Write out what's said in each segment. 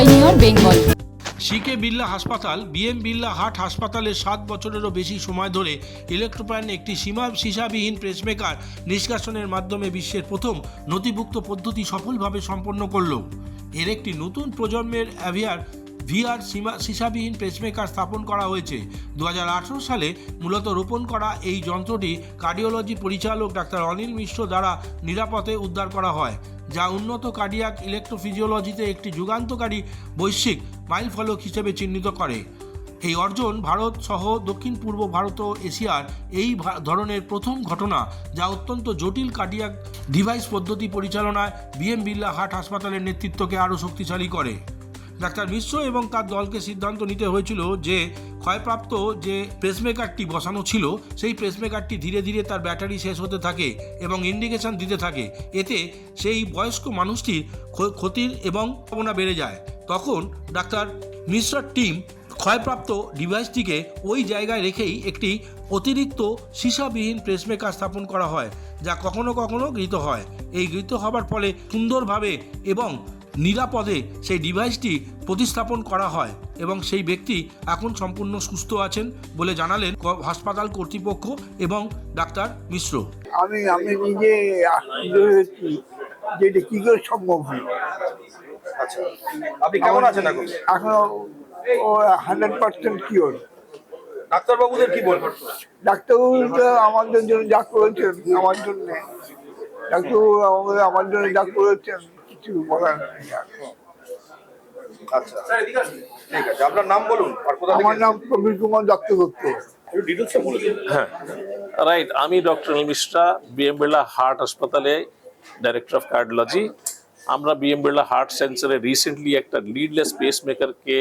Pioneer Bengal. সিকে Birla হাসপাতাল BM Birla heart হাসপাতালে 7 বছরেরও বেশি সময় ধরে ইলেকট্রোপ্রাইন একটি সীসাবিহীন পেসমেকার নিষ্কাশনের মাধ্যমে বিশ্বের প্রথম নথিভুক্ত পদ্ধতি সফলভাবে সম্পন্ন করল। এর একটি নতুন প্রজন্মের ভিআর সীসাবিহীন পেসমেকার স্থাপন করা হয়েছে। 2018 সালে মূলত রোপণ করা এই যন্ত্রটি কার্ডিওলজি পরিচালক ডাক্তার অনিল মিশ্র দ্বারা নিরাপদে উদ্ধার করা হয়, যা উন্নত কার্ডিয়াক ইলেকট্রোফিজিওলজিতে একটি যুগান্তকারী বৈশ্বিক মাইলফলক হিসেবে চিহ্নিত করে। এই অর্জন ভারত সহ দক্ষিণ পূর্ব ভারত ও এশিয়ার এই ধরনের প্রথম ঘটনা, যা অত্যন্ত জটিল কার্ডিয়াক ডিভাইস পদ্ধতি পরিচালনায় বিএম বিড়লা হার্ট হাসপাতালের নেতৃত্বকে আরও শক্তিশালী করে। ডাক্তার মিশ্র এবং তার দলকে সিদ্ধান্ত নিতে হয়েছিল যে ক্ষয়প্রাপ্ত যে পেসমেকারটি বসানো ছিল সেই পেসমেকারটি ধীরে ধীরে তার ব্যাটারি শেষ হতে থাকে এবং ইন্ডিকেশন দিতে থাকে। এতে সেই বয়স্ক মানুষটির ক্ষতির এবং সম্ভাবনা বেড়ে যায়। তখন ডাক্তার মিশ্রার টিম ক্ষয়প্রাপ্ত ডিভাইসটিকে ওই জায়গায় রেখেই একটি অতিরিক্ত সীসাবিহীন পেসমেকার স্থাপন করা হয়, যা কখনো কখনো গৃহীত হয়। এই গৃহীত হবার ফলে সুন্দরভাবে এবং নিরাপদে সেই ডিভাইসটি প্রতিস্থাপন করা হয় এবং সেই ব্যক্তি এখন সম্পূর্ণ সুস্থ আছেন বলে জানালেন হাসপাতাল কর্তৃপক্ষ এবং ডাক্তার মিশ্র। আমি নিজে যেটা কি করে সম্ভব হলো। আচ্ছা, আপনি কেমন আছেন এখন? এখনো 100% কিওর। ডাক্তারবাবুদের কি বলবেন? ডাক্তারবাবু তো আমাদের জন্য যা করেছেন, আমার জন্য ডাক্তারবাবু আমার জন্য যা করেছেন কিছু বলার নেই। আচ্ছা, ঠিক আছে, আপনার নাম বলুন আর কোথা থেকে? আমার নাম প্রবীর কুমার দত্তগুপ্ত। হ্যাঁ, রাইট। আমি doctor Anil Mishra, BM Birla heart হাসপাতালে ডাইরেক্টর অফ কার্ডিওলজি। আমরা বিএম বিড়লা হার্ট সেন্টারে রিসেন্টলি একটা লিডলেস পেসমেকারকে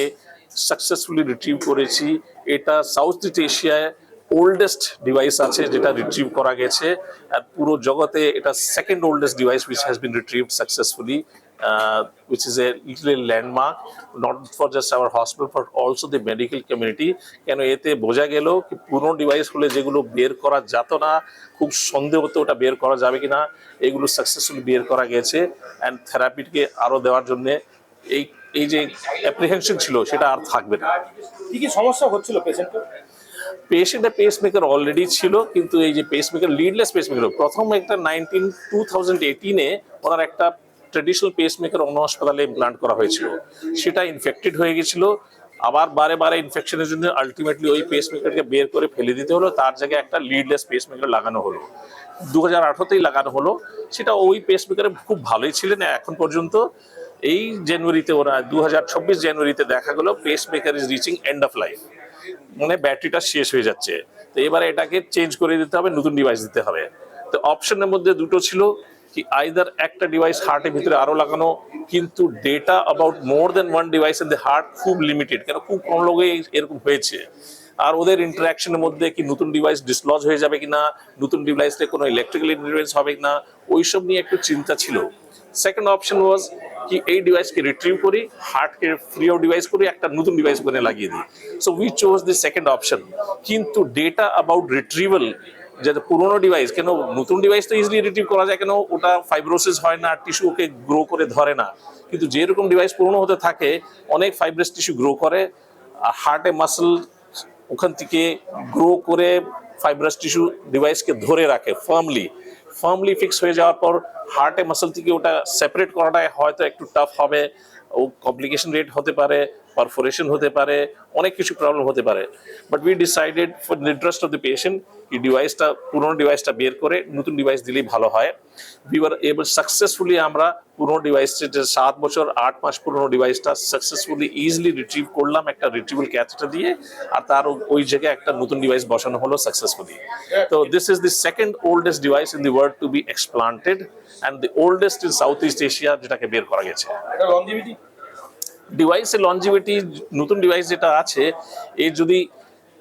সাকসেসফুলি রিট্রিভ করেছি। এটা সাউথ ইস্ট এশিয়ায় ওল্ডেস্ট ডিভাইস আছে যেটা রিট্রিভ করা গেছে, আর পুরো জগতে এটা second oldest device which has been retrieved successfully, which is a little landmark not for just our hospital but also the medical community। কেন এতে বোঝা গেল কি পুরনো ডিভাইস হলে যেগুলো বের করা যেত না, খুব সন্দেহ হতো ওটা বের করা যাবে কিনা, এগুলো সাকসেসফুলি বের করা গেছে। অ্যান্ড থেরাপিকে আরও দেওয়ার জন্য এই যে অ্যাপ্রিহেনশন ছিল সেটা আর থাকবে না। কি কি সমস্যা হচ্ছিল পেশেন্টের? পেশেন্টের পেসমেকার অলরেডি ছিল, কিন্তু এই যে পেসমেকার লিডলেস পেসমেকার প্রথম একটা 2018-এ ওনার একটা ট্রেডিশনাল পেসমেকার অন্য হাসপাতালে ইমপ্লান্ট করা হয়েছিল, সেটা ইনফেক্টেড হয়ে গেছিল। আবার বারে বারে ইনফেকশনের জন্য আলটিমেটলি ওই পেসমেকারকে বের করে ফেলে দিতে হলো, তার জায়গায় একটা লিডলেস পেসমেকার লাগানো হলো। 2018-তেই লাগানো হলো। সেটা ওই পেসমেকারে খুব ভালোই ছিলেন এখন পর্যন্ত। এই জানুয়ারিতে ওরা 2026 জানুয়ারিতে দেখা গেল pacemaker is reaching end of life, মানে ব্যাটারিটা শেষ হয়ে যাচ্ছে। তো এবারে এটাকে চেঞ্জ করে দিতে হবে, নতুন ডিভাইস দিতে হবে। তো অপশনের মধ্যে দুটো ছিল কি আইদার একটা ডিভাইস হার্টের ভিতরে আরো লাগানো, কিন্তু data about more than one device in the heart খুব লিমিটেড, কেন খুব কম লোকে এরকম হয়েছে। আর ওদের ইন্টারাকশনের মধ্যে কি নতুন ডিভাইস ডিসলজ হয়ে যাবে কিনা, নতুন ডিভাইসে কোনো ইলেকট্রিক্যাল ইন্টারফারেন্স হবে কিনা, ওইসব নিয়ে একটু চিন্তা ছিল। সেকেন্ড অপশন ওয়াজ কি এই ডিভাইসকে রিট্রিভ করি, হার্টকে ফ্রি অফ ডিভাইস করি, একটা নতুন ডিভাইস করে লাগিয়ে দিই। So we chose the second option. কিন্তু ডেটা অ্যাবাউট রিট্রিভাল, যে পুরোনো ডিভাইস, কেন নতুন ডিভাইস তো ইজিলি রিট্রিভ করা যায়, কেন ওটা ফাইব্রোসিস হয় না, টিস্যু ওকে গ্রো করে ধরে না। কিন্তু যেরকম ডিভাইস পুরোনো হতে থাকে অনেক ফাইব্রাস টিস্যু গ্রো করে, আর হার্টে মাসল ওখান থেকে গ্রো করে ফাইব্রাস টিস্যু ডিভাইসকে ধরে রাখে ফার্মলি ফিক্স হয়ে যাওয়ার পর হার্টে মাসল থেকে ওটা সেপারেট করাটা হয়তো একটু টাফ হবে, ও কমপ্লিকেশন রেট হতে পারে, পারফোরেশন হতে পারে, অনেক কিছু প্রবলেম হতে পারে। But we decided for the interest of the patient এই ডিভাইসটা, পুরোনো ডিভাইসটা বের করে নতুন ডিভাইস দিলেই ভালো হয়। উই ওয়ার এবল সাকসেসফুলি, আমরা পুরোনো ডিভাইসটা যে 7 বছর 8 মাস পুরোনো ডিভাইসটা সাকসেসফুলি ইজিলি রিট্রিভ করলাম একটা রিট্রিভাল ক্যাথেটার দিয়ে, আর তার ওই জায়গায় একটা নতুন ডিভাইস বসানো হলো সাকসেসফুলি। তো this is the second oldest device in the world to be explanted and the oldest in south east Asia, যেটাকে বের করা গেছে। ডিভাইসের লঞ্জিভিটি, নতুন ডিভাইস যেটা আছে এর যদি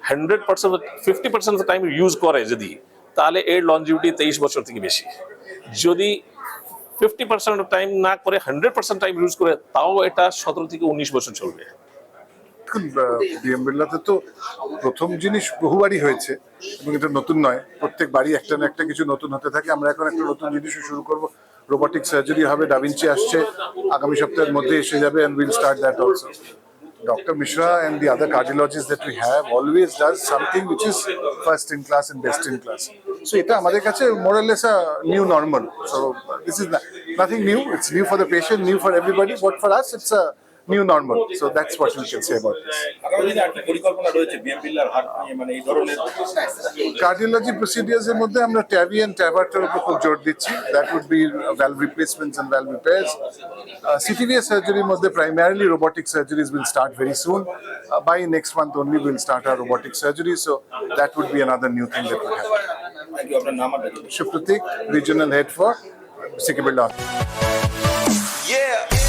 100% 50% টাইম ইউজ করে যদি, তাহলে এর লঞ্জিভিটি 23 বছর থেকে বেশি। যদি 50% টাইম না করে 100% টাইম ইউজ করে, তাও এটা 17 থেকে 19 বছর চলবে। বিএম বিড়লাতে তো প্রথম জিনিস বহুবারই হয়েছে এবং এটা নতুন নয়, প্রত্যেক বাড়ি একটা না একটা কিছু নতুন হতে থাকে। আমরা এখন একটা নতুন জিনিসও শুরু করব, রোবোটিক সার্জারি হবে, ডাভিঞ্চি আসছে আগামী সপ্তাহের মধ্যে এসে যাবে, and we'll start that also. Dr. Mishra and the other cardiologists that we have always does something which is first in class and best in class. So এটা আমাদের কাছে more or less a new normal. So this is nothing new. It's new for the patient, new for everybody. But for us, it's a new normal. So that's what we can say about this. আগামী দিনে আর কি পরিকল্পনা রয়েছে BM বিল্লার হাট নিয়ে, মানে এই ধরনের কার্ডিওলজি প্রসিডিয়ার্স এর মধ্যে আমরা ট্যাভি এন্ড ট্যাভার্টের উপর খুব জোর দিচ্ছি। That would be valve replacements and valve repairs. CTVS সার্জারির মধ্যে primarily robotic surgeries will start very soon. By next month only we'll start our robotic surgery. So that would be another new thing that will happen. Thank you. আপনার নাম আর Shivpratik, regional head for Sikibilla. Yeah.